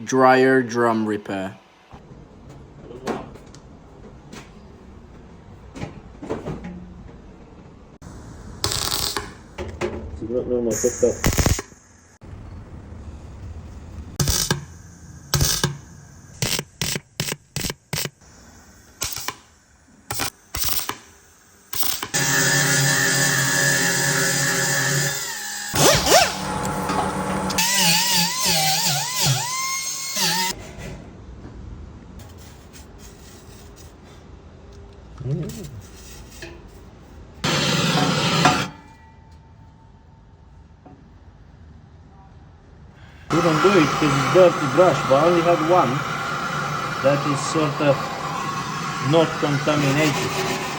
dryer drum repair. No, perfetto. Couldn't do it because it's dirty brush, but I only had one that is sort of not contaminated.